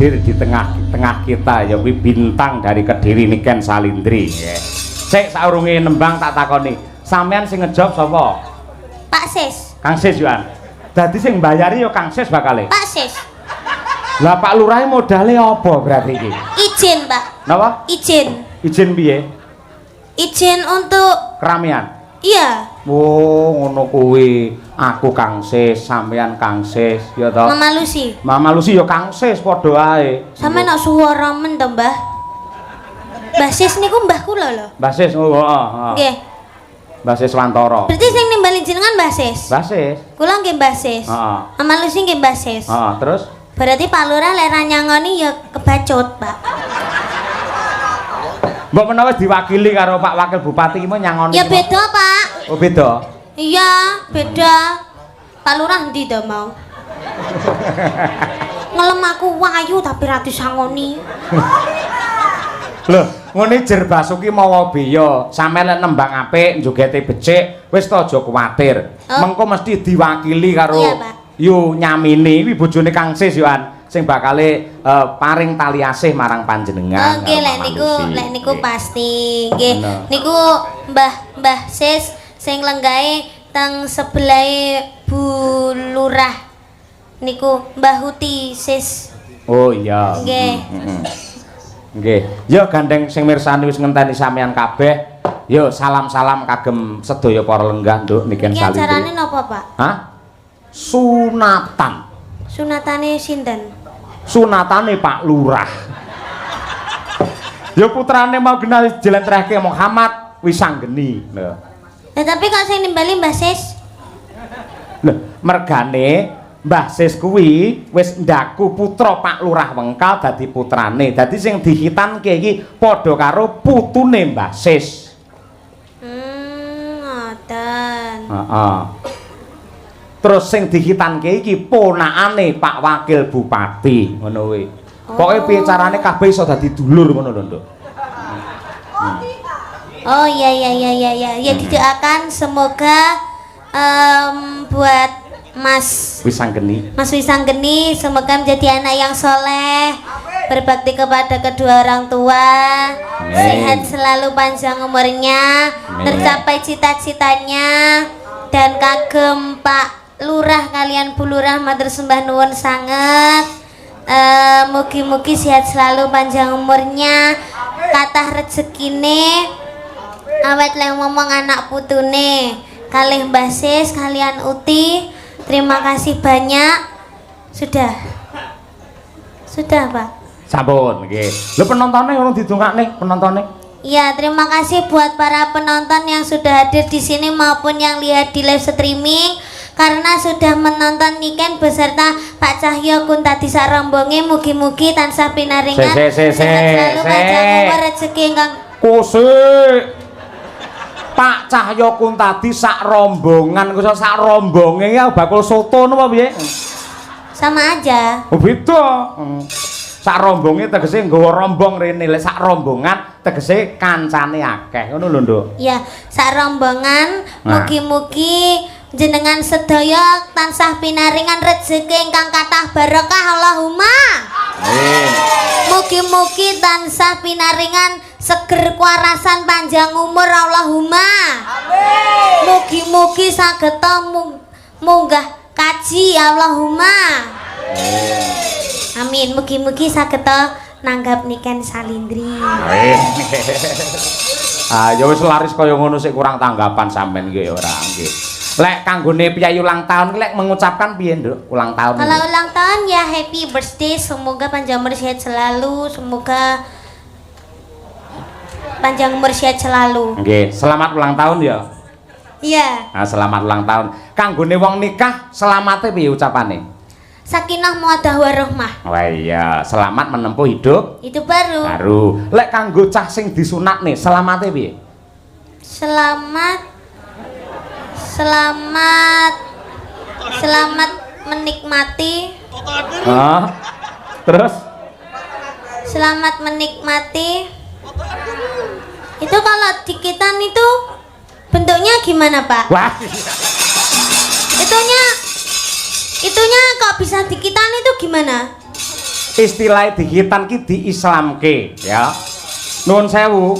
hadir di tengah kita ya kuwi bintang dari Kediri Niken Salindri nggih. Sik saurunge nembang tak takoni, sampean sing ngejawab sapa? Pak Sis. Kang Sis Yohan. Dadi sing mbayari ya Kang Sis bakale. Pak Sis. Lah Pak Lurah modale apa berarti iki? Izin, Pak. Napa? Izin. Izin piye? Izin untuk Keramaian. iya. Oh, ngono kuwi. Aku Kang Sis, sampean Kang Sis, ya toh. Mama Lucy. Mama Lucy ya Kang Sis padha ae. Sampeyan nak suara men to, Mbah? Mbah Sis niku mbah kula lho. Mbah Sis, oh, heeh. Nggih. Mbah Sis Wantara. Berarti sing nimbali jenengan Mbah Sis. Mbah Sis. Kula nggih Mbah Sis. Heeh. Mama Lucy nggih Mbah Sis. Heeh, terus Berarti Pak Lurah lek ra nyangoni ya kebacut, Pak. mbok menawa diwakili karo Pak Wakil Bupati iki mau nyangoni. Ya beda, Pak. Oh, beda. Iya, beda. Pak Lurah ndi to mau? Ngelem aku wayu tapi ra disangoni. Lho, ngene Jer Basuki mawa beya, sampeyan lek nembang apik, njogete becik, wis ta aja kuwatir. Oh. Mengko mesti diwakili karo Iya, Pak. Yu Nyamini, kuwi bojone Kang Sis Yohan, sing bakale paring tali asih marang panjenengan. Oke, karo Mama Lucy. lek niku Nggih. pasti. Nggih. Bener. Niku Mbah Sis sing lenggahe teng sebelahe Bu Lurah. Niku Mbah Huti Sis. Oh iya. Nggih. Nggih. Ya gandeng sing mirsani wis ngenteni sampean kabeh. Ya salam-salam kagem sedaya para lenggah nduk niken Iki Salindri. acarane napa, Pak? Hah? Sunatan. Sunatane sinten? Sunatane Pak Lurah. Ya putrane mau genal jelentrehke Muhammad Wisanggeni. Lho. Nah, tapi kok sing nimbali Mbah Sis? Lho, mergane Mbah Sis kuwi wis ndaku putra Pak Lurah Wengkal dadi putrane. Dadi sing dihitanke iki padha karo putune Mbah Sis. Ngoten. Heeh. Terus sing dihitanke iki ponakane Pak Wakil Bupati, ngono kuwi. Pokoke piye carane kabeh iso dadi dulur ngono lho, Nduk. Oh iya. Ya didoakan semoga buat Mas Wisanggeni. Wisanggeni semoga menjadi anak yang soleh, berbakti kepada kedua orang tua, sehat selalu panjang umurnya, tercapai cita-citanya, dan kagem Pak Lurah kalian Bu Lurah matur sembah nuwun sanget. Mugi-mugi sehat selalu panjang umurnya, kathah rezekine, awet leh ngomong anak putune kalih Mbah Sis kalian Uti. Terima kasih banyak. Sudah Pak. Sampun nggih. Lho penontonnya urung didongakne penontonnya. Ya, terima kasih buat para penonton yang sudah hadir di sini maupun yang lihat di live streaming karena sudah menonton Niken beserta Pak Cahyo Kuntadi sarombonge. Mugi-mugi tansah pinaringan sehat selalu panjang umur rezeki ingkang kusik. Pak Cahyo Kuntadi sak rombongan, kok sak rombonge ya bakul soto napa piye? sama aja. Oh beda. Sak rombonge tegese nggawa rombong rene, lek sak rombongan tegese kancane akeh. Ngono lho, Nduk. Ya, sak rombongan mugi-mugi jenengan sedaya tansah pinaringan rezeki ingkang kathah barokah Allahumma. Amin. Mugi-mugi tansah pinaringan seger kuarasan panjang umur Allahumma. Amin. Mugi-mugi sageta munggah kaji Allahumma. Amin. Mugi-mugi sageta nanggap Niken Salindri. Amin. Ah, ya wis laris kaya ngono sik kurang tanggapan sampean nggih ora nggih. Lek kanggone piyayi ulang tahun lek mengucapkan piye, Nduk? Ulang tahun. Kalau ulang tahun ya happy birthday, semoga panjang umur sehat selalu, semoga panjang umur sehat selalu. Nggih, selamat ulang tahun ya. Iya. Nah, selamat ulang tahun. Kanggone wong nikah selamate piye ucapane? Sakinah mawaddah warahmah. Wah iya, selamat menempuh hidup Itu baru. baru. Lek kanggo cah sing disunat nih, selamate piye? Selamat menikmati. Ah, terus? Selamat menikmati. Itu kalau dikitan itu bentuknya gimana, Pak? Wah. Itunya kok bisa dikitan itu gimana? istilah dihitan ki diislamke ya. Nuwun sewu,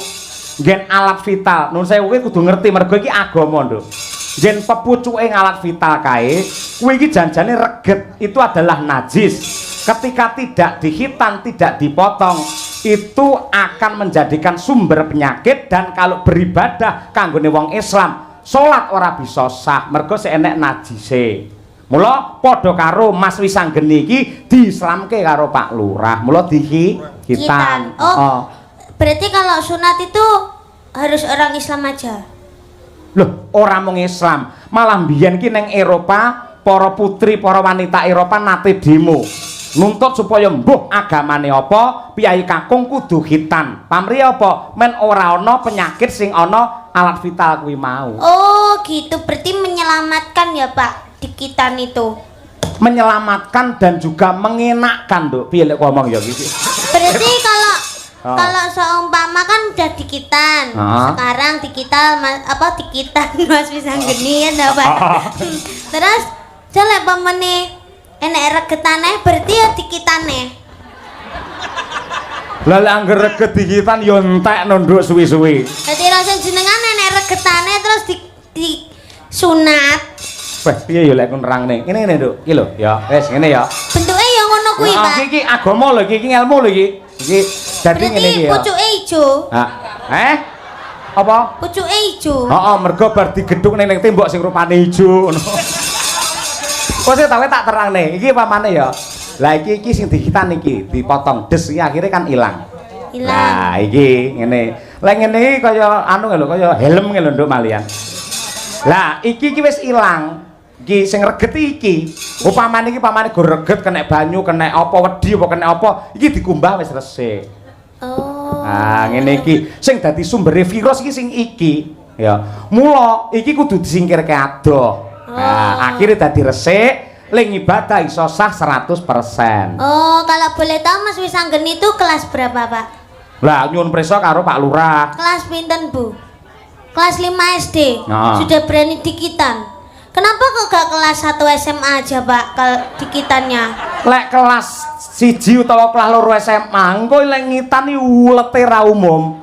nggen alat vital. Nuwun sewu kuwi kudu ngerti mergo iki agama, Nduk. Nggen pepucuke alat vital kae, kuwi iki janjane reget, itu adalah najis. Ketika tidak dihitan, tidak dipotong, itu akan menjadikan sumber penyakit dan kalau beribadah kanggone wong Islam, salat ora bisa sah mergo enek najise. Mula padha karo Mas Wisanggeni iki diislamke karo Pak Lurah. Mula dihitan. Oh. Berarti kalau sunat itu harus orang Islam aja. Loh, ora mung Islam, malah mbiyen ki ning Eropa, para putri, para wanita Eropa nate demo. Nuntut supaya mbuh agamane apa, piyai kakung kudu khitan. Pamrih apa? Men ora ana penyakit sing ana alat vital kuwi mau. Oh, gitu. Berarti menyelamatkan ya, Pak, dikitan itu. Menyelamatkan dan juga mengenakkan, Nduk. Piye lek ngomong ya iki? Berarti kalau seumpama kan udah dikitan, sekarang dikitan dikitan Mas Wisanggeni ya Pak. Terus jelek pamane enek regetane berarti ya dikitane. Lah lek angger reget dikitan ya entek nunduk suwi-suwi. Dadi rasa jenengan enek regetane terus di sunat. Weh, piye ya lek nerangne? Ngene Nduk. Iki lho, ya wis ngene ya. Bentuke ya ngono kuwi, Pak. Iki agama lho iki ilmu lho iki. Iki dadi ngene iki ya. Pucuke ijo. Apa? Pucuke ijo. Heeh, mergo bar digedhuk ning tembok sing rupane ijo ngono. Kok sing tak terangne. Iki pamane ya. Lah iki sing dikitan iki dipotong des iki akhire kan ilang. Lah iki ngene. Lah ngene iki kaya anu lho, kaya helm lho Nduk malian. Lah iki wis ilang. Iki sing reget iki. Upamane iki pamane go reget kena banyu, kena apa wedi apa kena apa, iki dikumbah wis resik. Oh. Ah, ngene iki sing dadi sumbere virus iki sing iki. Ya. Mula iki kudu disingkirke adoh. Nah, akhirnya dadi resik, ling ibadah iso sah 100%. Oh, kalau boleh tahu Mas Wisanggeni itu kelas berapa, Pak? Lah nyuwun prisa karo Pak Lurah. Kelas pinten, Bu? Kelas 5 SD. Nah. Sudah berani dikitan. Kenapa kok gak kelas 1 SMA aja, Pak, dikitannya? Lek kelas 1 utawa kelas 2 SMA, engko lek ngitan iki ulete ra umum.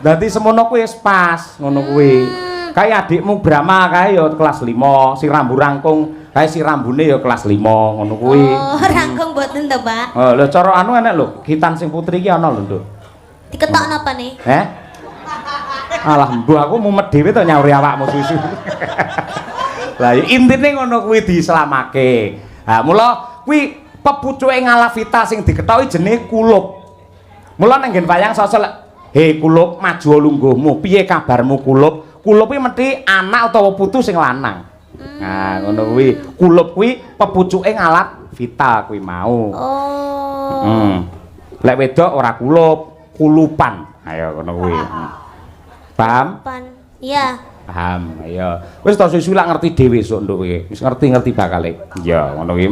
Dadi semono kuwi wis pas, ngono kuwi. Kayak adikmu Brahma kae ya kelas 5, si rambu rangkung, kae si rambune ya kelas 5, ngono kuwi. Oh, rangkung mboten to, Pak? Oh, lho cara anu enek lho, kitan sing putri iki ana lho, Nduk. Diketok napa nih? Alah, mbuh aku mumet dhewe to nyauri awakmu susu. Lah intine ngono kuwi dislamake. Ha mula kuwi pepucuke ngalafita sing diketahui jenenge kulup. Mula nang nggen wayang sosok he kulup maju lungguhmu. Piye kabarmu kulup? Kulup kuwi mesti anak utawa putu sing lanang. Nah ngono kuwi. Kulup kuwi pepucuke ngalat vital kuwi mau. Oh. Lek wedok ora kulup, kulupan. Ayo ngono kuwi. Paham? Iya. Paham, ya. Wis ta susu lak ngerti dhewe sok nduk kowe. Wis ngerti bakale. Ya, ngono kuwi.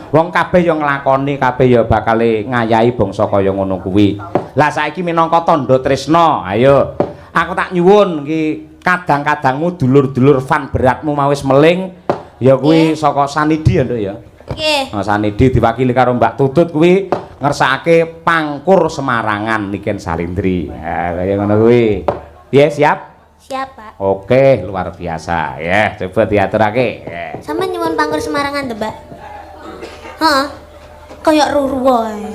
Wong kabeh ya nglakoni, kabeh ya bakale ngayahi bangsa kaya ngono kuwi. Lah saiki minangka tandha tresna, ayo. Aku tak nyuwun iki kadang-kadangmu dulur-dulur fan beratmu mau wis meling, ya kuwi saka Sanidi ya, Nduk ya. Nggih. Nah, Sanidi diwakili karo Mbak Tutut kuwi ngersakake pangkur Semarangan Niken Salindri. Ha, kaya ngono kuwi. Piye siap? Siapa? Oke, luar biasa ya. Coba diaturake. Sama nyuwun pangkur Semarangan to, Mbak? Heeh. Kayak ruruh ae.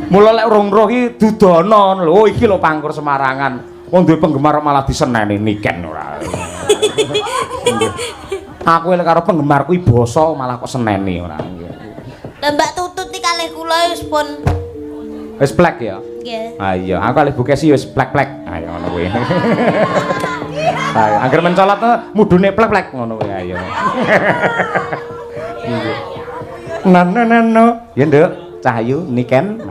Mula lek rung-ruh iki dudono lho. Oh, iki lho pangkur Semarangan. Wong duwe penggemar malah diseneni Niken ora. Aku lek karo penggemar kuwi basa malah kok seneni ora. Lah Mbak Tutut iki kalih kula wis pun wis plek ya. Nggih. Ah iya, aku kalih Bukesi wis plek-plek. Ayo ngono kuwi. Ayo, angger mencolot mudune plek-plek ngono kuwi ayo. Nano. Ya, Nduk. Cahayu Niken.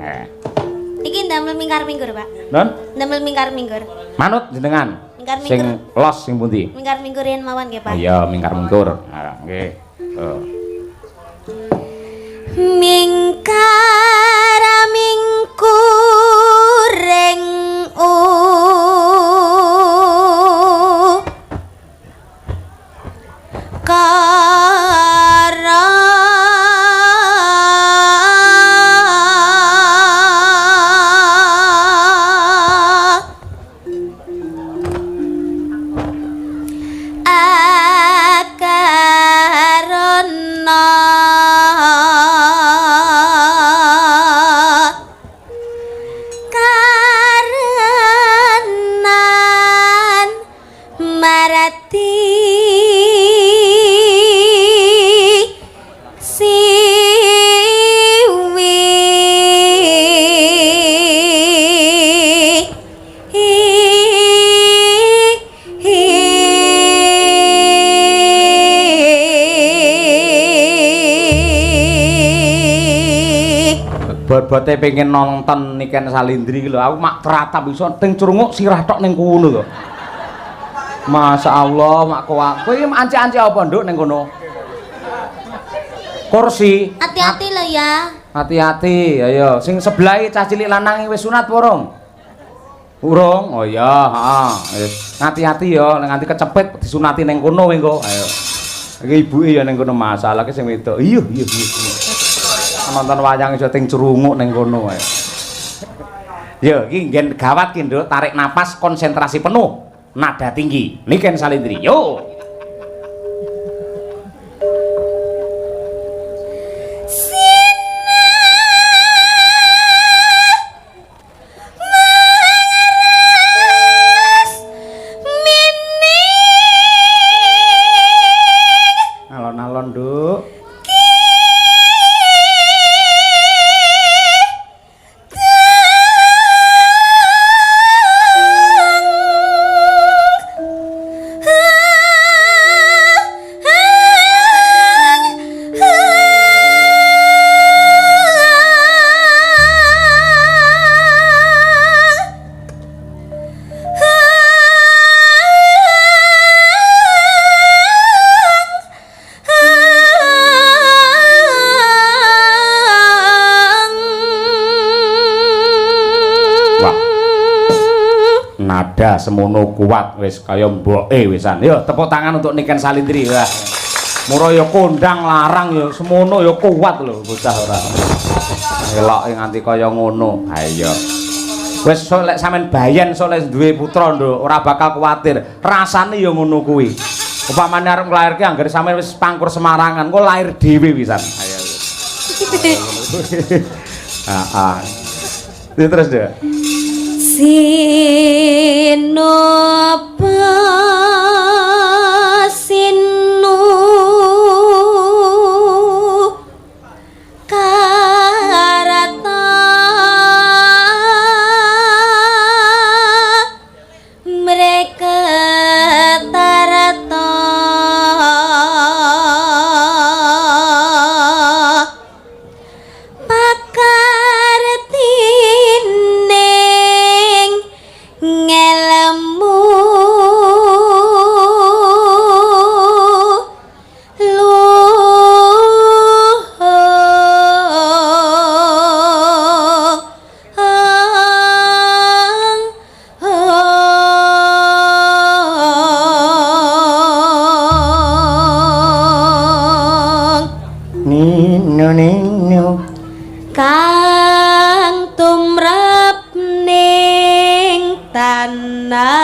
Iki ndamel mingkar-minggur, Pak. Non? Ndamel mingkar-minggur. Manut jenengan. Mingkar-minggur. Sing los sing pundi? Mingkar-minggurin mawon nggih, Pak. Iya, mingkar-mingkur. Nah, nggih. Mingkar-mingkuring kara Bot-bote pengen nonton Niken Salindri lho. Aku mak teratap iso teng crunguk sirah tok ning kono lho. Masyaallah mak kowe iki anci-anci apa nduk ning kono? Kursi. Hati-hati lho ya. Hati-hati, ayo. Sing sebelahe cah cilik lanang wis sunat urung? Urung. Oh iya, heeh. Wis hati-hati ya, nganti kecepet disunati ning kono kowe engko. Ayo. Iki ibuke ya ning kono masalah ki sing wedok. Iya. Nonton wayang iso teng crunguk ning kono ae. Yo, iki nggen gawat ki, Nduk. Tarik napas, konsentrasi penuh. Nada tinggi. Niken Salindri. Yo. Alon-alon, Nduk. Nada semono kuat wis kaya mboke wisan. Yo tepuk tangan untuk Niken Salindri. Wah. Mura ya kondang larang ya semono ya kuat lho bocah ora. Eloke nganti kaya ngono. Ha iya. Wis lek sampean bayen sok lek duwe putra nduk ora bakal kuwatir. Rasane ya ngono kuwi. Upamane arep nglairke anggere sampean wis pangkur Semarangan, kok lair dhewe wisan. Ayo. Heeh. Terus deh. Sinopa sinu karata mereka tarata kang tumrap ning tanah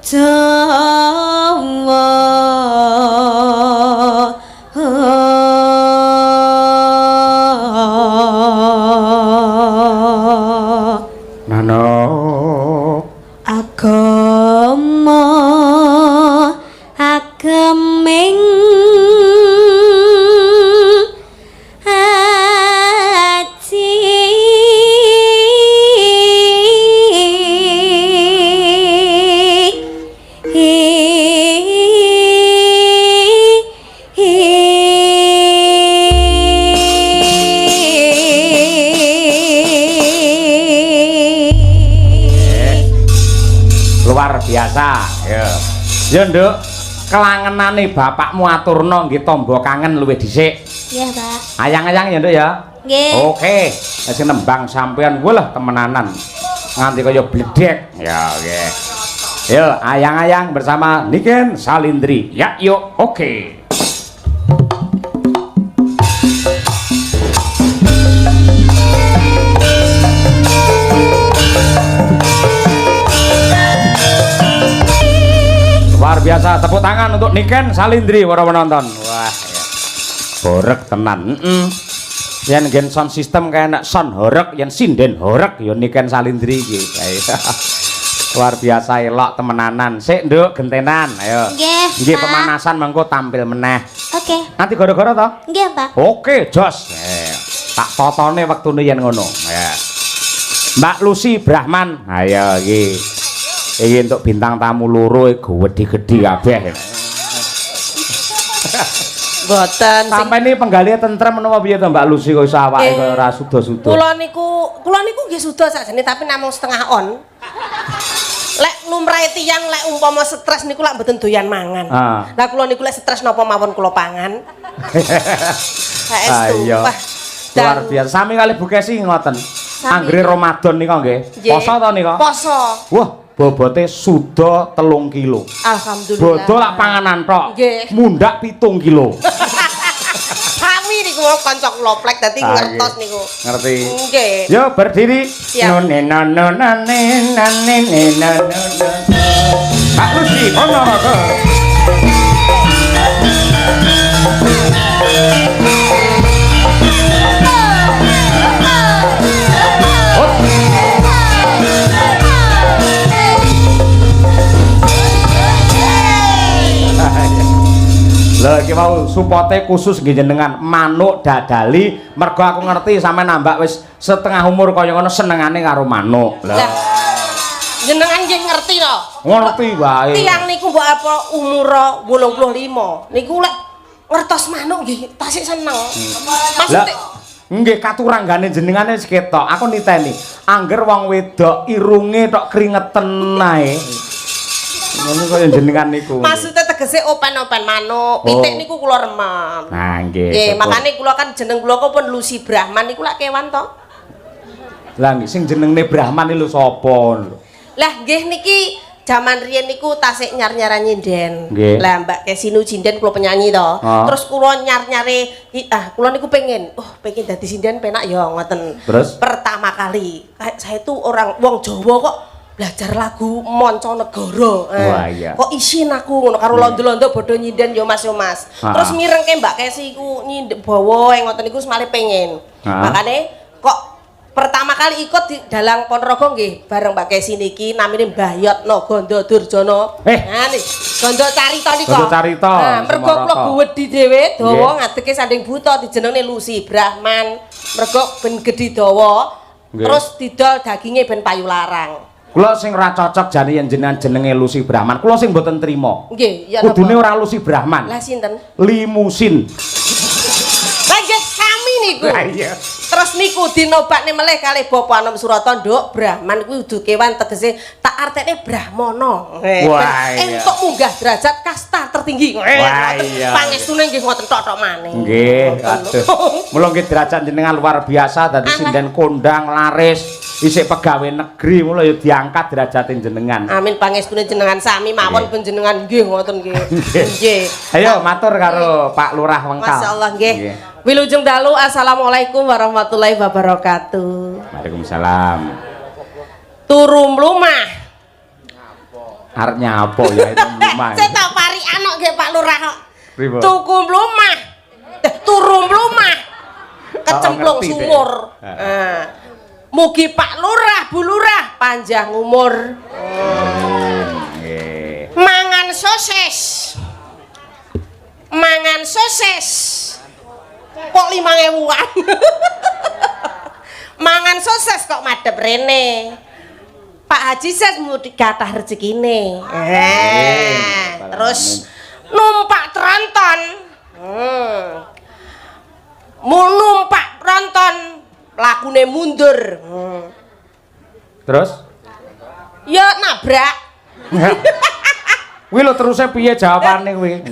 Jawa Nano agama ageming biasa ya. Ya Nduk, kelangenane bapakmu aturno nggih tamba kangen luwih dhisik. Iya, Pak. Ayang-ayang ya Nduk ya. Nggih. Oke, sing nembang sampean walah temenanan. Nganti kaya bledek. Ya, oke. Yo, ayang-ayang bersama Niken Salindri. Ya, yuk. Oke. Luar biasa, tepuk tangan untuk Niken Salindri para penonton. Wah, ya. Horeg tenan. Yen gen sound system kaya nek sound horeg, yen sinden horeg ya Niken Salindri iki. Luar biasa elok temenanan. Sik, Nduk, gentenan. Ayo. Nggih, Pak. Pemanasan mengko tampil meneh. Oke. Nanti gara-gara to? Nggih, Pak. Oke, jos. Tak totone wektune yen ngono. Ya. Mbak Lucy Brahman. Ayo iki. Iki untuk bintang tamu loro gedhi-gedhi kabeh. Mboten. Sampai ini penggalih tentrem menapa piye to Mbak Lucy kok iso awake kaya ora suda-suda. Kula niku nggih suda sakjane tapi namung setengah on. Lek lumrahe tiyang lek umpama stres niku lak mboten doyan mangan. Lah kula niku lek stres napa mawon kula pangan. Ayo. Luar biasa. Sami kali Bu Kesi ngoten. Anggere Ramadan nika nggih. Poso to nika? Poso. Wah, bobote suda 3 kilo. Alhamdulillah. Bodo lak panganan tok. Nggih. Mundak 7 kilo. Sami niku kanca kula plek dadi ngertos niku. Ngerti. Nggih. Yo berdiri. Siap. Pak Lucy, Ponorogo. Lha iki mau supote khusus nggih jenengan manuk dadali mergo aku ngerti sampe nambah wis setengah umur kaya ngono senengane karo manuk. Lah jenengan nggih ngerti to? Ngerti wae. Tiyang niku mbok apa umur 85 niku lek ngertos manuk nggih tasik seneng. Maksudnya nggih katuranggane jenengane wis ketok. Aku niteni angger wong wedok irunge tok kringeten ae. Ngono kaya jenengan niku. maksudnya tegese open-open manuk, pitik niku kula remen. Nah, nggih. Nggih, makane kula kan jeneng kula kok pun Lucy Brahman niku lak kewan to. Lah nggih sing jenenge Brahman iki lho sapa? Lah nggih niki jaman riyen niku tasik nyar-nyaran nyinden. Nggih. Lah Mbak Kesinu Jinden kula penyanyi to. Terus kula nyar-nyare kula niku pengen pengen dadi sinden penak ya ngoten. Terus Pertama kali saya tuh orang wong Jawa kok belajar lagu Mancanegara. Wah, iya. Kok isin aku ngono karo londo-londo bodho nyinden yo Mas yo Mas. Terus mirengke Mbak Kesi iku bawa ngoten niku semale pengen. Makane kok pertama kali ikut di dalang Ponorogo nggih bareng Mbak Kesi niki namine Mbah Yotno Gondo Durjono. Nah nih Gondo Carita nika. Gondo Carita. Nah, mergo kula guwedi dhewe dawa ngadeke sanding buta dijenengne Lucy Brahman. Mergo ben gedhi dawa. Terus didol daginge ben payu larang. Kula sing ora cocok jane yen jenengan jenenge Lucy Brahman. Kula sing mboten trima. Nggih, ya napa? Kudune ora Lucy Brahman. Lah sinten? Limusin. Lah nggih sami niku. Lah iya. Terus niku dinobakne meleh kalih Bapak Anom Surata Nduk Brahman kuwi udu kewan tegese tak artene Brahmana. Wah iya. Entuk munggah derajat kasta tertinggi. Wah iya. Pangestune nggih ngoten tok-tok maneh. Nggih, aduh. Mula nggih derajat jenengan luar biasa dadi sinden kondang laris, isik pegawai negeri mula ya diangkat derajate jenengan. Amin pangestune jenengan sami mawon panjenengan nggih ngoten nggih. Nggih. Ayo matur karo Pak Lurah Wengkal. Masyaallah nggih. Wilujeng dalu assalamualaikum warahmatullahi wabarakatuh. Waalaikumsalam. Turu mlumah. Arep nyapa ya itu mlumah. Saya tak pari anak nggih Pak Lurah kok. Pripun? Tuku mlumah. Turu mlumah. Kecemplung ngerti, sumur. Dek. Mugi Pak Lurah, Bu Lurah panjang umur. Nggih. Mangan sosis. Mangan sosis. Kok 5.000-an? Mangan sosis kok madhep rene. Pak Haji Ses mudi kathah rezekine. Terus numpak tronton. Numpak tronton lakune mundur. Terus? Ya nabrak. Kuwi lho teruse piye jawabane kuwi?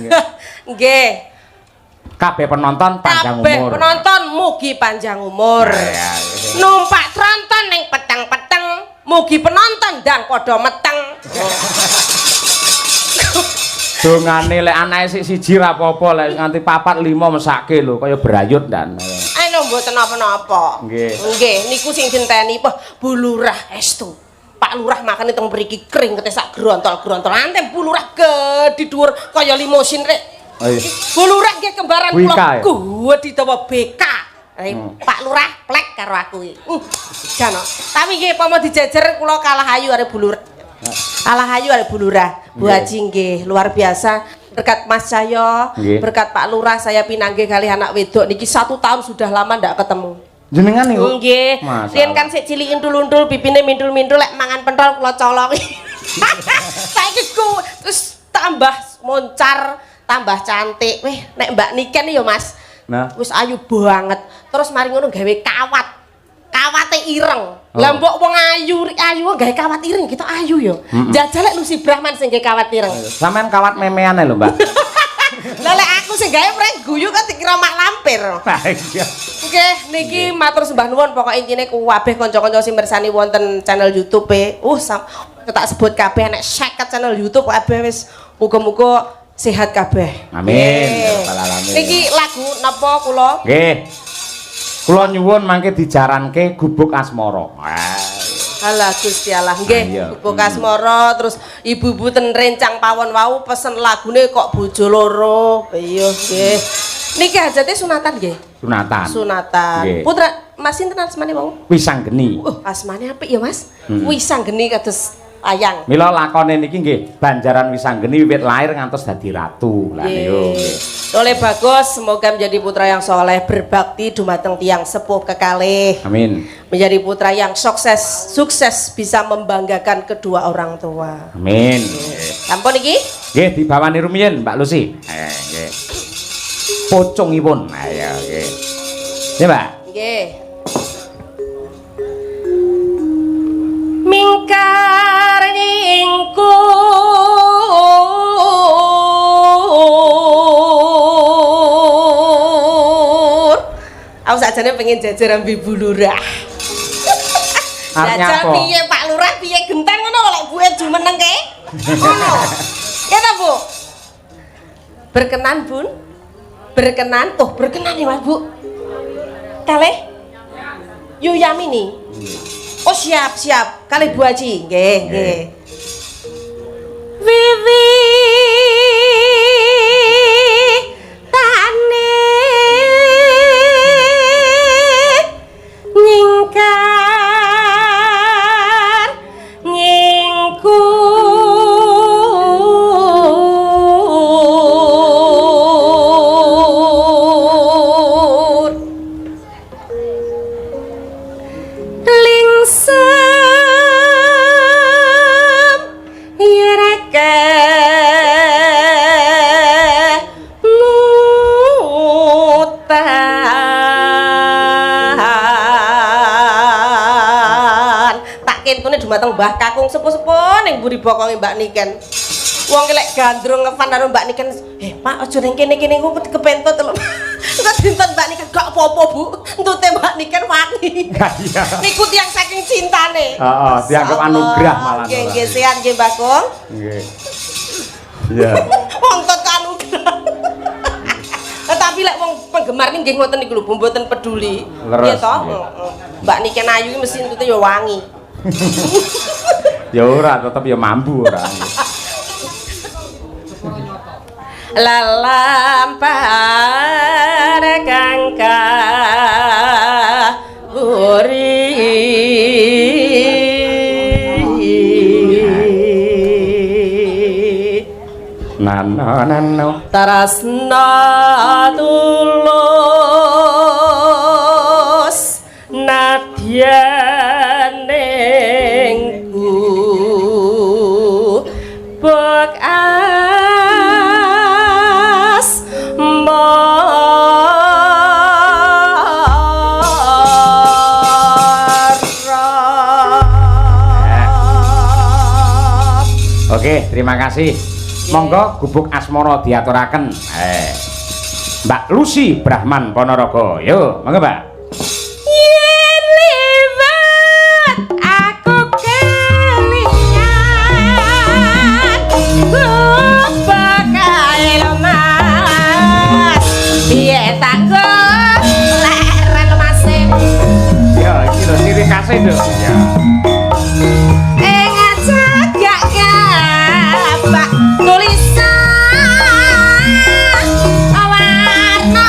Nggih. Kabeh penonton panjang Kabeh umur. penonton mugi panjang umur. Numpak tronton ning peteng-peteng, mugi penonton ndang padha meteng. Dongane lek anake sik siji ra apa-apa lek nganti 4 5 mesake lho kaya brayut dan. Anu mboten apa-apa. Nggih. Nggih, niku sing dinteni Bu Lurah estu. Pak Lurah makane teng mriki kring kete sak grontol-grontol. Antem Bu Lurah gedhi dhuwur kaya limosin rek. Oh iya. Bu Lurah nggih kembaran Wika, kula ya? gedhi dawa BK. Pak Lurah plek karo aku iki. Jano. Tapi nggih pama dijejer kula kalah ayu arek Bu Lurah. Alah ayu ada Bu Lurah, Bu Haji nggih, luar biasa. Berkat Mas Cahyo, berkat Pak Lurah saya pinanggih kali anak wedok niki 1 tahun sudah lama ndak ketemu. Jenengan niku? Nggih. Riyen kan sik cilik indul-undul, pipine mindul-mindul lek mangan pentol kula colongi. Saiki ku terus tambah moncar, tambah cantik. Weh, nek Mbak Niken ya Mas. Nah, wis ayu banget. Terus mari ngono gawe kawat. Kawate ireng. Lah mbok wong ayu gawe kawat ireng kita ayu ya. Jajal lek Lucy Brahman sing gawe kawat ireng. Sampean kawat memean lho, Mbak. Lah lek aku sing gawe prek guyu kan dikira mak lampir. Nah, iya. Nggih, niki matur sembah nuwun pokoke intine kabeh kanca-kanca sing mirsani wonten channel YouTube tak sebut kabeh nek 50 channel YouTube kabeh wis muga-muga sehat kabeh. Amin. Alamin. Niki lagu napa kula? Nggih. Kula nyuwun mangke dijaranke Gubuk Asmara. Alah Gusti Allah nggih, Gubuk Asmara terus ibu-ibu ten rencang pawon wau pesen lagune kok bojo loro. Iya nggih. Niki hajate sunatan nggih. Sunatan. Putra Mas sinten asmane wau? Wisanggeni. Asmane apik ya Mas. Wisanggeni kados ayang. Mila lakone niki nggih Banjaran Wisanggeni wiwit lahir ngantos dadi ratu. Lah niku nggih. Oleh bagus, semoga menjadi putra yang soleh, berbakti dumateng tiang sepuh kekalih. Amin. Menjadi putra yang sukses bisa membanggakan kedua orang tua. Amin. Sampun iki? Nggih, dibawani rumiyin Mbak Lucy. Nggih. Pocongipun. Ayo nggih. Nggih, Mbak. Nggih. Mingkar nyingku aku sajane pengen jajar ambi Bu Lurah. Jajal piye Pak Lurah piye genteng ngono lek buet jumenengke. Ngono. Ya ta Bu? Berkenan Bun? Berkenan? Oh, berkenan ya Mas Bu. Kalih? Yu Yamini. Oh siap. Kalih Bu Haji. Nggih. Vivi tane nyingkar nyingku dumateng Mbah Kakung sepuh-sepuh ning mburi bokonge Mbak Niken. Wong lek gandrung ngefan karo Mbak Niken, Pak aja ning kene-kene ku kepentut lho. Kok dinten Mbak Niken gak apa-apa, Bu. Entute Mbak Niken wangi. Iya. Niku tiyang saking cintane. Heeh, dianggap anugerah malah. Nggih, sehat nggih Mbak Kong. Nggih. Iya. Wong tot anugerah. Tapi lek wong penggemar nggih ngoten niku lho, mboten peduli. Nggih to? Mbak Niken ayu iki mesti entute ya wangi. Ya ora, tetep ya mambu ora. Lalampar kangka guri nano tarasna tulus nadyanengku bekas Oke, terima kasih. Monggo Gubuk Asmara diaturaken. Mbak Lucy Brahman Ponorogo. Yo, monggo Mbak. Yen liwat aku kelingan gubuk kae lemas piye tak goleren mase. Ya, iki lho ciri khas itu. Ya. Mbak tulisan warna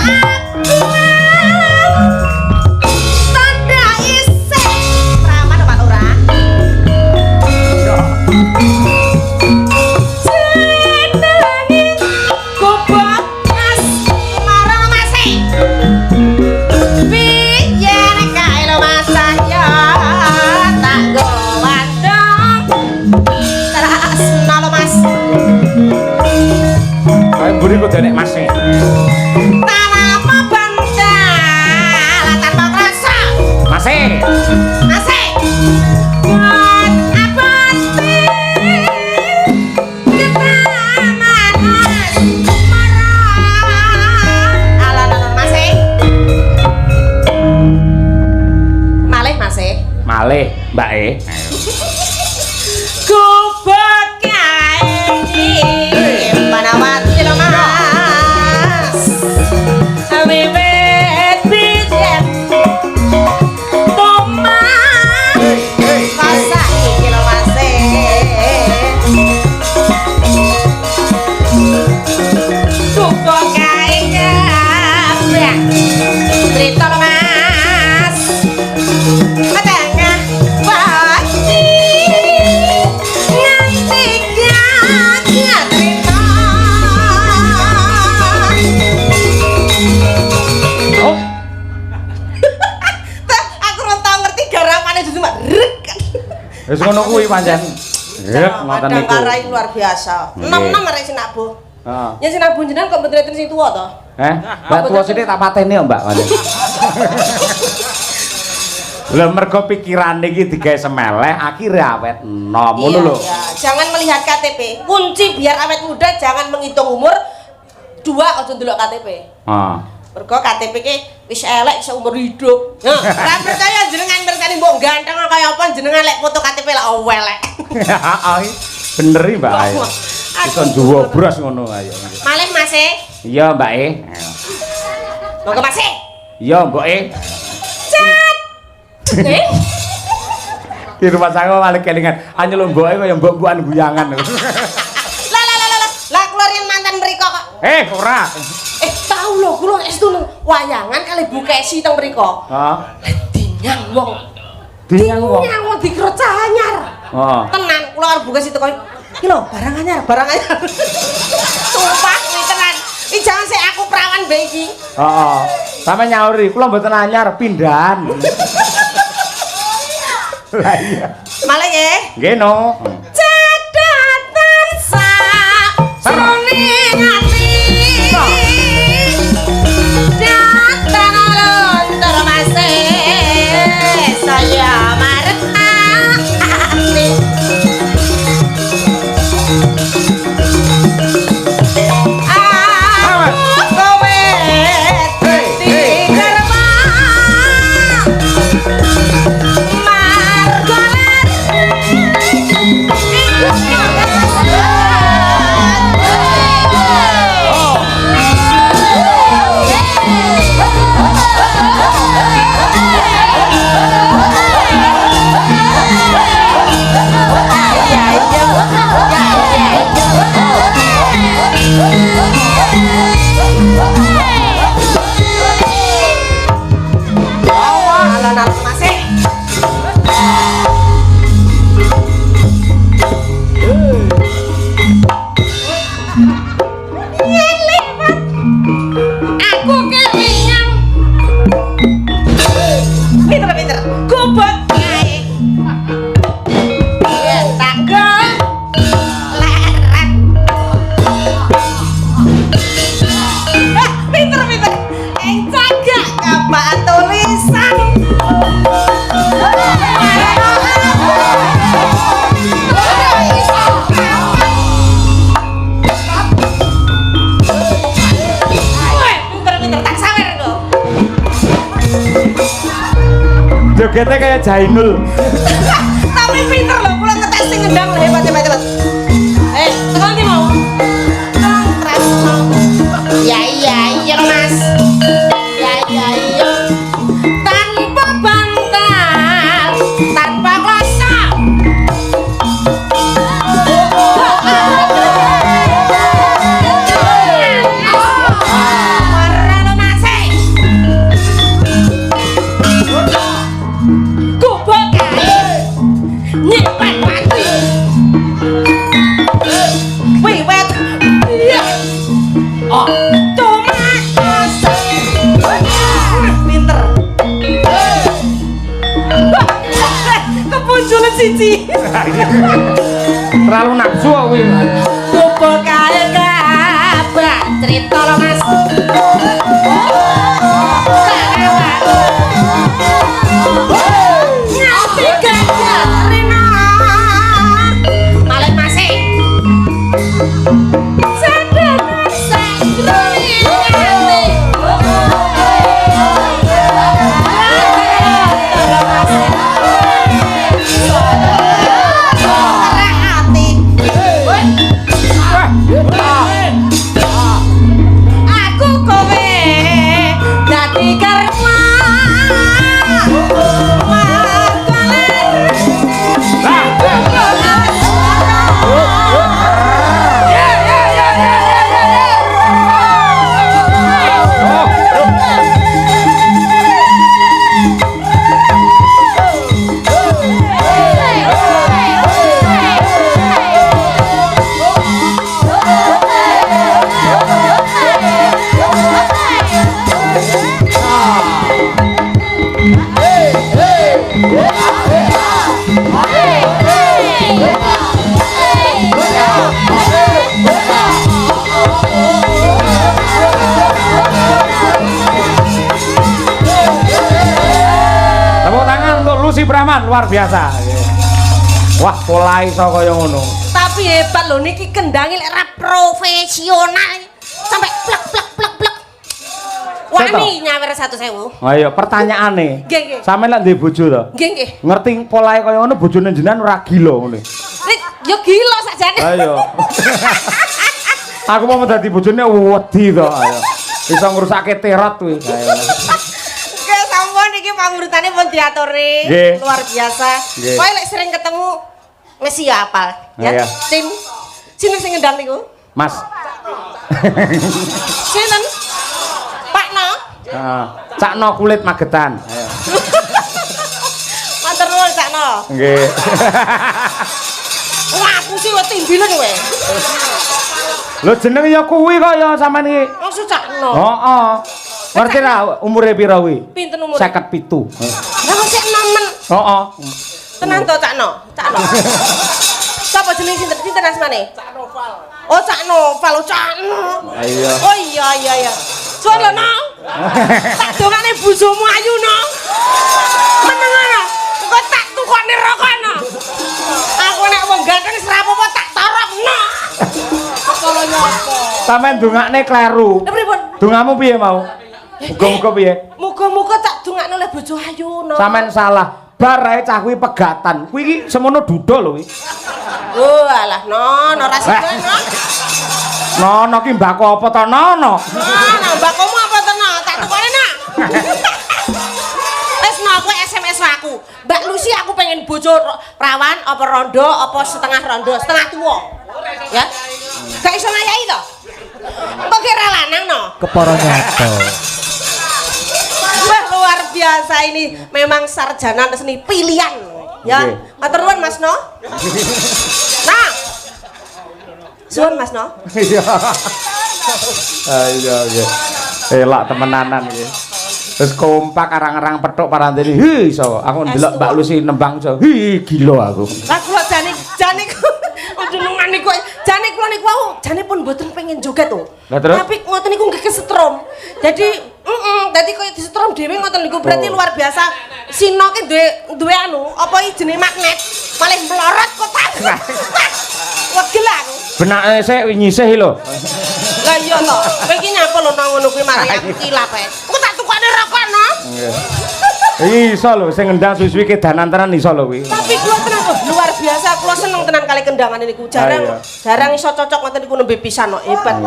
mburi kudu nek Mas. Tanapa bantal tanpa rasa. Mas. Mas. Buat abadi. Kita manas marah. Ala Mas. Malih, Mbak E. Kubek kae Panawati lo Mas. Wiwit biyen Tomas. Masa iki lo Mas. Kubek kae kabeh. Cerita lo Mas. Wis ngono kuwi pancen. Rek ngoten niku. Karai luar biasa. 6-6 arek sinabu. Heeh. Yen sinabu jenengan kok mboten sing tuwa to? Mbak tuwa sithik tak pateni yo, Mbak. Lah mergo pikirane iki digawe semeleh, akhire awet enom ngono lho. Iya, jangan melihat KTP. Kunci biar awet muda jangan menghitung umur. 2 aja ndelok KTP. Heeh. Mergo KTP ki wis elek seumur hidup. Nah, ora percaya jenengan mirsani mbok ganteng kaya apa jenengan lek foto KTP lek elek. Heeh. Bener iki, Mbak. Iso njuwo bros ngono ayo. Malih Mas E. Iya, Mbak E. Monggo Mas E. Iya, Mbok E. Cet. Di rumah saya malah kelingan. Anyel mboke kaya mbok-mbokan guyangan. Lah kula riyen mantan mriko kok. Ora. Tahu lho kula estu wayangan kali Bu Kesi teng mriko. Heeh. Dinyang wong. Dinyang wong. Dinyang wong dikira anyar. Heeh. Tenan kula karo Bu Kesi teko. Iki lho barang anyar. Sumpah kuwi tenan. Iki jangan sik aku perawan bae iki. Heeh. Sampe nyauri, kula mboten anyar, pindahan. Lah iya. Malah nggih. Nggih no. Cadatan sak sroning ati. Datang lontor Mas saya marek ati. Jogetnya kayak Jainul. Tapi pinter loh, kula ngetes sing ngendang lho hebat. Tekan ndi mau? Terus mau. Ya iya Mas. Ya. Tanpa bantal, tanpa kuasa. Siji. Terlalu nafsu kuwi. Kumpul kae kabeh luar biasa. Wah, pola iso kaya ngono. Tapi hebat lho niki kendangi lek ra profesional. Sampai plek plek plek plek. Wani nyawer 1.000. Ayo, pertanyaane. Nggih, nggih. Sampeyan lek duwe bojo to? Nggih, nggih. Ngerti polahe kaya ngono bojone jenengan ora gila ngene. Yo gila sakjane. Ayo. Aku mau dadi bojone wedi to, ayo. Iso ngrusake terot kuwi. Ayo. Oke, sampun iki pangurutane pun diaturi. Luar biasa. Kowe lek sering ketemu mesti ya apal, ya. Sin sing ngendang niku. Mas. Sinten? Pakno. Heeh. Cakno kulit Magetan. Ayo. Matur nuwun Cakno. Nggih. Wah, aku sih kok timbilen kowe. Lho jeneng ya kuwi kok ya sampean iki. Maksud Cakno. Heeh. Ngerti ra umure pira kuwi? Pinten umure? 57. Lah kok sik nemen. Heeh. Tenan to Cakno? Cakno. Sapa jeneng sinten asmane? Cak Noval. Oh, Cak Noval, Cakno. Iya. Oh iya. Suwun lho, No. Tak dongane bojomu ayu, No. Meneng ana. Engko tak tukokne rokok, No. Aku nek wong ganteng wis ra apa-apa tak torok, No. Kala nyapa? Sampeyan dongakne kleru. Lha pripun? Dongamu piye mau? Muga-muga piye? Muga-muga tak dongakne oleh bojo ayu, No. Sampeyan salah. Bar ae cah kuwi pegatan. Kuwi iki semono duda lho kuwi. Oh, alah, No, ora sida, No. Nono ki mbako apa to Nono? Nah, mbakomu apa to, No? Tak tukone, Nak. Wis, No, kowe SMS aku. Mbak Lucy aku pengen bojo prawan apa rondo apa setengah rondo, setengah tua. Ya. Gak iso ngayahi to? Kok kira lanang, No? Kepara nyato. Wah, luar biasa ini memang sarjana seni pilihan. Ya, matur nuwun Mas No. Nah. Suwun Mas No. Iya. Iya, nggih. Elak temenanan iki. Terus kompak arang-arang petuk parantene. Hi iso. Aku ndelok Mbak Lucy nembang iso. Hi gila aku. Lah kula jane jenengan niku jane kula niku wau jane pun mboten pengen joget to. Tapi ngoten niku nggih kesetrum. Dadi koyo disetrum dhewe ngoten niku berarti luar biasa. Sino ki duwe anu, apa iki jenenge magnet. Malih melorot kok tak. Wegel aku. Benake sik nyisih lho. Lah iya to. Kowe iki nyapa lho nang ngono kuwi malah aku kilap ae. Engko tak tukokne rokok no. Nggih. Iso lho sing ngendang suwi-suwi kedanan tenan iso lho kuwi. Tapi kula tenan luar biasa, kula seneng tenan kali kendangan niku. Jarang iso cocok ngoten niku nembe pisan kok, hebat.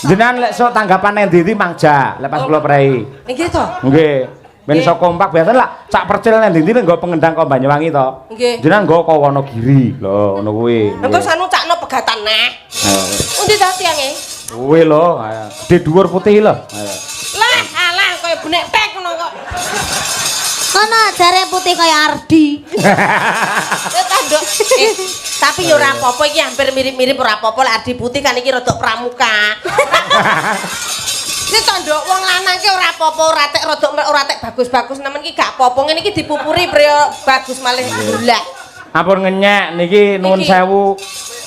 Jenengan lek sok tanggapane ndi-ndi mangja, lek pas kula prei. Nggih to? Nggih. Ben iso kompak biasa lah cak percil nang ndi-ndi nggo pengendang kok Banyuwangi to. Nggih. Jenengan nggo kok Wonogiri. Lho ngono kuwi. Engko sanu cakno pegatan neh. Undi dadi ange? Kuwi lho, gede dhuwur putih lho. Lah, alah koyo benek tek ngono kok. Ono jare putih kaya Ardi. Tapi ya ora apa-apa iki hampir mirip-mirip ora apa-apa lek Ardi putih kan iki rada pramuka. Iki tandha wong lanang ki ora apa-apa, ora tek bagus-bagus nemen iki gak apa-apa. Ngene iki dipupuri priyo bagus malih gula. Ampun ngenyek niki nuwun sewu.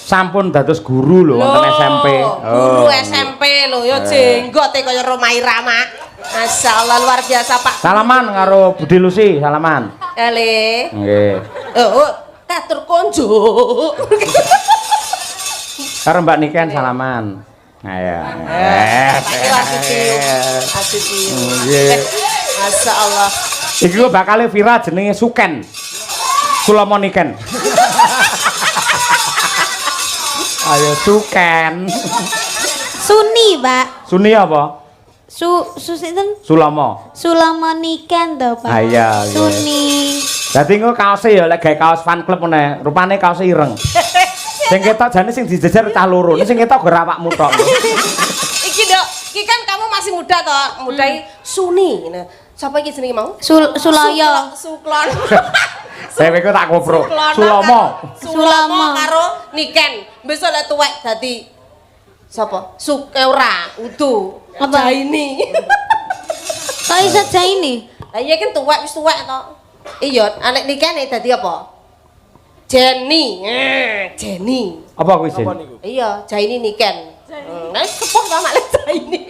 Sampun dados guru lho wonten SMP. Guru SMP lho ya jenggote kaya Romai Rama. Masyaallah luar biasa Pak. Salaman karo Budi Lucy, salaman. Le. Nggih. Oh, katur konjo. Karo Mbak Niken salaman. Ayo. Nggih. Masyaallah. Iki kok bakal viral jenenge Suken. Sulomo Niken. Ayo Suken. Suni, Pak. Suni apa? Sinten? Sulomo. Sulomo Niken to, Pak. Iya. Suni. Dadi engko kaose ya lek gawe kaos fan club meneh, rupane kaose ireng. Sing ketok jane sing dijejer cah loro, sing ketok ora awakmu tok. Iki Dok, iki kan kamu masih muda toh, mudai Suni. Nah, siapa iki jenenge mau? Suloyo. Suklon. Dewe ku tak kopro. Sulomo karo Niken. Besok lek tuwek dadi sapa? Sukeura, Udu. Apa ini? Kok iso Jaini? Lah iya kan tuwek wis tuwek to. Iya, anek Niken dadi apa? Jenny. Jenny. Apa kuwi, Jen? Iya, Jaini Niken. Nah, sepuh ta mak Jaini.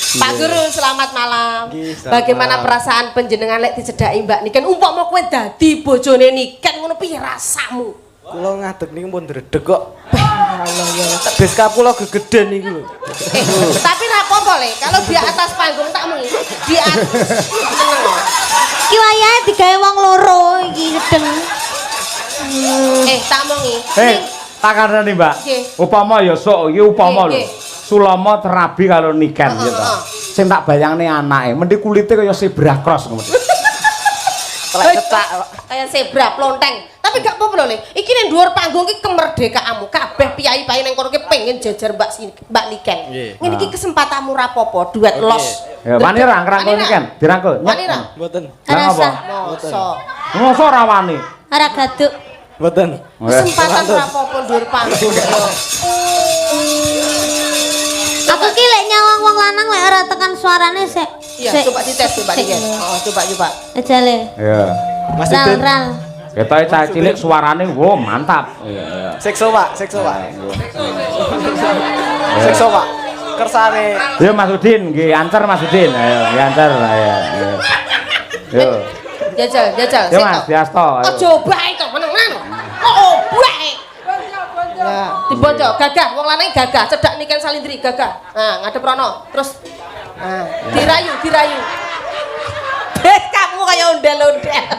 Pak Guru, selamat malam. Bagaimana perasaan panjenengan lek dicedhaki Mbak Niken umpama kowe dadi bojone Niken ngono piye rasamu? Kula ngadeg niku pun dredeg kok. Allah ya. Bes kapula gegeden niku lho. Tapi ra apa-apa Le, kalau di atas panggung tak mengi. Di atas. Ki wayahe digawe wong loro iki gedeng. Tak mengi. Tak kandhani Mbak. Upama ya sok iki upama lho. Sulama terabi karo Niken gitu. Sing tak bayangne anake, mendhi kulite kaya zebra cross ngono. Cetak kayak zebra plonteng. Tapi gak apa-apa lho, Le. Iki ning dhuwur panggung iki kemerdekaanmu. Kabeh piyai-piyai ning kono ki pengen jajar Mbak Niken. Ngene iki kesempatanmu ra apa-apa, duet los. Ya, wani ra ngrangkul Niken, dirangkul. Wani ra? Mboten. Rasa. Mosok ora wani. Ora gaduk. Mboten. Kesempatan ra apa-apa dhuwur panggung yo. Aku ki lek nyawang wong lanang lek ora tekan suarane sik. Iya, coba dites coba Niken. Oh, coba. Ajale. Iya. Mas Deden. Ral. Ketoke cah cilik suarane wo mantap. Iya. Sekso Pak. Sekso Pak. Kersane. Yo Mas Udin, nggih ancer Mas Udin. Ayo, nggih ancer. Ayo. Yo. Jajal. Yo Mas Diasto. Oh, coba itu meneng-meneng. Oh, bae. Ya, dibojo gagah wong lanang gagah, cedak Niken Salindri gagah. Nah, ngadep rono. Terus dirayu. Kamu kayak ondel-ondel.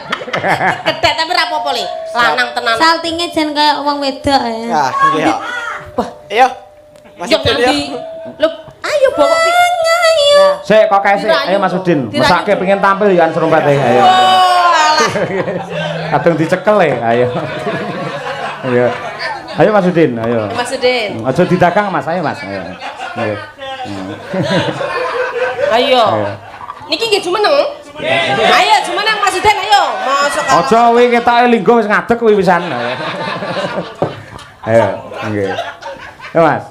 Kedet tapi ra apa-apa Le. Lanang tenan. Saltinge jan kaya wong wedok ya. Nah, nggih. Ayo. Mas Yo Deden ya. ngambi. Loh, ayo bawa pi. Sik kok kae sik. Ayo Mas Udin, mesake pengen tampil ya serumpat ae. Ayo. Kadung dicekel e, ayo. Ayo. Ayo Mas Udin, ayo. Mas Udin. Aja didagang Mas, ayo Mas. Ayo. Ayo. Niki nggih jumeneng. Ayo jumeneng Mas Udin ayo. Mosok Aja kuwi ketoke linggo wis ngadeg kuwi pisan. Ayo, nggih. Yo Mas.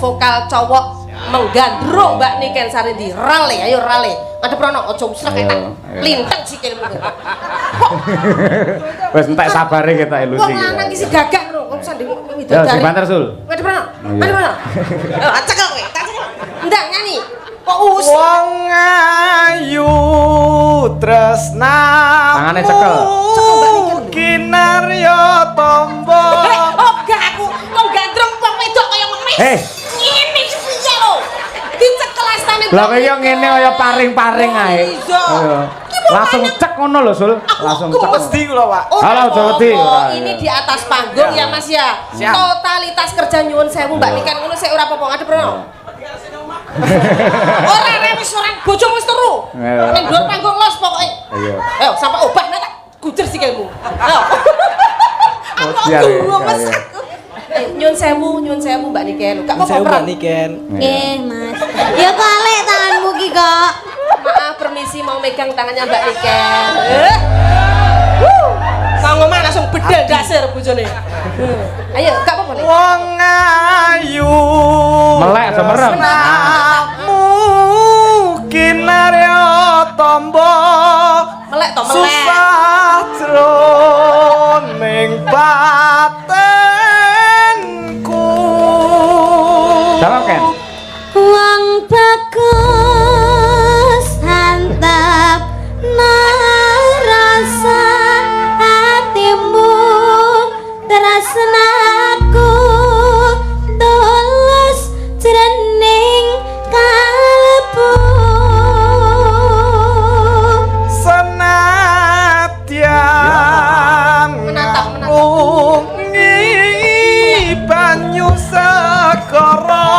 vokal cowok menggandrung Mbak Niken Sarindi. Rale, ayo rale. Ada prono, ojo usrek enak. Lintang sikilmu. Wes entek sabare kita ilusi. Wong lanang iki gagah lho, wong sanding widodari. Ya, dibanter Sul. Ada prono. Ada prono. Cekel kowe, tak cekel. Ndak nyanyi. Kok us. Wong ayu tresna. Tangane cekel. Cekel Mbak Niken. Kinarya tombo. Oh, gak aku. Wong gandrung wong wedok kaya ngemis. Ngene iki piye lho? Dicekel astane. Lah kaya ngene kaya paring-paring ae. Langsung cek ngono lho, Sul. Langsung cek. Mesti kula, Pak. Halo, Jawati. Ini di atas panggung ya, Mas ya. Totalitas kerja nyuwun sewu Mbak Niken ngono sik ora apa-apa ngadep rono. Ora wis orang bojomu wis turu. Ning dhuwur panggung los pokoke. Iya. Ayo sampai obah nek gujer sikilmu. Ayo. Nyuwun sewu Mbak Niken. Gak apa-apa Mbak Niken. Nggih, Mas. Ya kalek tanganmu ki kok. Maaf, permisi mau megang tangannya Mbak Niken. Kang ngomong langsung bedel dasar bojone. Ayo, gak apa-apa nih. Wong ayu. Melek semerem. Namu kinarya tombo. Melek to melek. Susah jroning batenku. Jawab Ken. Wong bagus hantap narasa hatimu tresnaku tulus jroning kalbu Senadyan ngungi banyu segara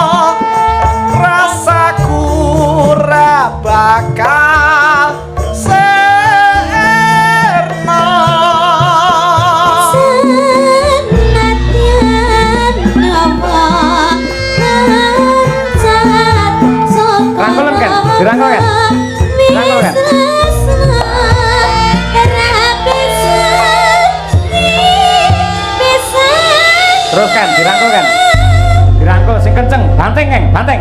Dirangkul kan? Dirangkul kan? Terus kan, dirangkul kan? Dirangkul sing kenceng, banting keng, banting.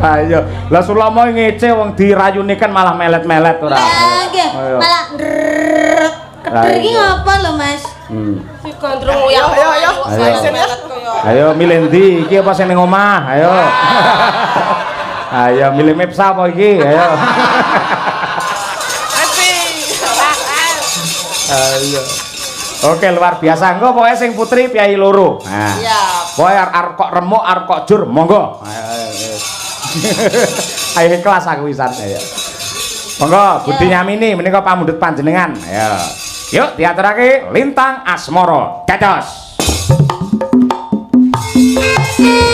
Ayo, lah sulama ngece wong dirayuni kan malah melet-melet ora. Nggih, malah drrrr. Kedher iki ngapa lho, Mas? Si gandrung yang Ayo. Ayo milih ndi? Iki apa sing ning omah? Ayo. Ayo milih Mepsa apa iki? Ayo. Ayo. Oke, luar biasa. Engko pokoke sing putri piyai loro. Nah. Iya. Pokoke arep kok remuk, arep kok jur, monggo. Ayo ikhlas aku wisan ya. Monggo Budi Nyamini menika pamundhut panjenengan. Ayo. Yuk diaturake Lintang Asmara. Dados. Hey!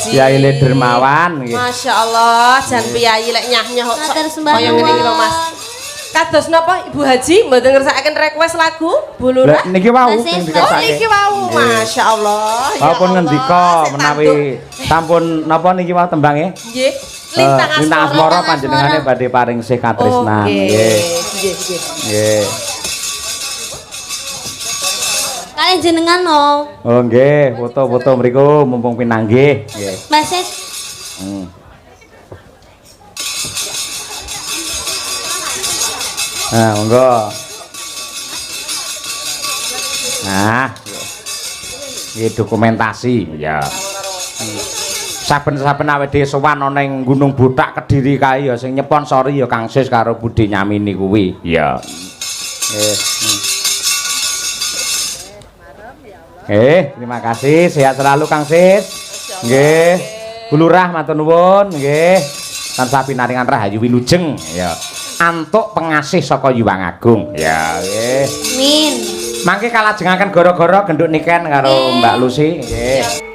Haji. Kiai Dermawan nggih. Masya Allah, jan piyayi lek nyah-nyah kok Matur kaya ngene iki lho Mas. Kados napa Ibu Haji mboten ngersakaken request lagu Bu Lurah? Lah niki wau Basis, sing Oh dikersake. niki wau, Masya Allah. Ya Walaupun Allah, ngendika sik menawi tanduk. sampun napa niki wau tembange? Nggih, lintang Lintang asmara. asmara panjenengane badhe paring sih katresnan. Nggih, Nggih. nggih, nggih. Nggih. Kalian jenengan no. Oh nggih, foto-foto mriku mumpung pinanggih. Nggih. Mbak Sis, Hmm. Nah, monggo. Nah, ini dokumentasi ya. Saben-saben awake dhewe sowan ana ing Gunung Botak Kediri kae ya sing nyponsori ya Kang Sis karo Budi Nyamini kuwi. Ya. Terima kasih. Sehat selalu Kang Sis. Nggih. Bu Lurah matur nuwun nggih. Tansah pinaringan rahayu wilujeng ya. Antuk pengasih saka Yuwang Agung. Ya, nggih. Min. Mangke kalajengaken gara-gara genduk niken karo Mbak Lucy. Nggih.